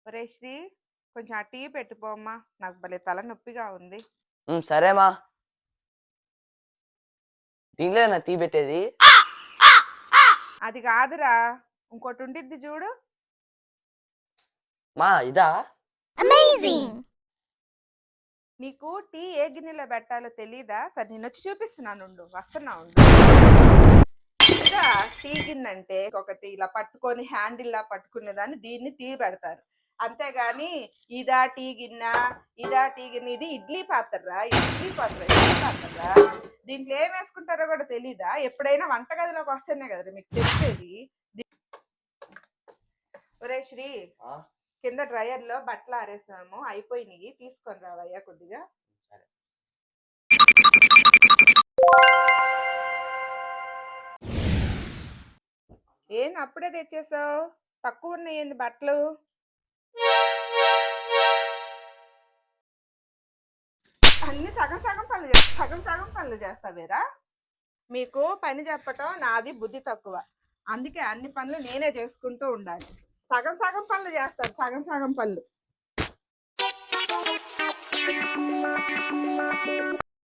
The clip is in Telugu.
ఒరే శ్రీ, కొంచెం ఆ టీ పెట్టుపోమ్మా. నాకు భలే తలనొప్పిగా ఉంది. సరేమా. దీనిలోనా టీ పెట్టేది? అది కాదురా, ఇంకోటి ఉండిద్ది చూడు. మా ఇదా? నీకు టీ ఏ గిన్నెలో పెట్టాలో తెలీదా? సరే నేను వచ్చి చూపిస్తున్నాను, వస్తున్నా ఉండు. ఇదా టీ గిన్నె అంటే ఒకటి ఇలా పట్టుకొని హ్యాండిల్ లా పట్టుకునేదాన్ని దీన్ని టీ పెడతారు. అంతేగాని ఇదా టీ గిన్నె, ఇది ఇడ్లీ పాత్రరా, ఇడ్లీ పాత్రరా. దీంట్లో ఏం వేసుకుంటారో కూడా తెలీదా? ఎప్పుడైనా వంటగదిలోకి వస్తేనే కదా మీకు తెలిసేది. ఒరే శ్రీ, కింద డ్రయర్ లో బట్టలు ఆరేసాము, అయిపోయినాయి, తీసుకొని రావయ్యా కొద్దిగా. ఏంది అప్పుడే తెచ్చేసావు? తక్కువ ఉన్నాయి ఏంది బట్టలు? అన్ని సగం సగం పనులు చేస్తావేరా? మీకు పని చెప్పటం నాది బుద్ధి తక్కువ, అందుకే అన్ని పనులు నేనే చేసుకుంటూ ఉండాలి. సగం పనులు చేస్తాను, సగం పనులు.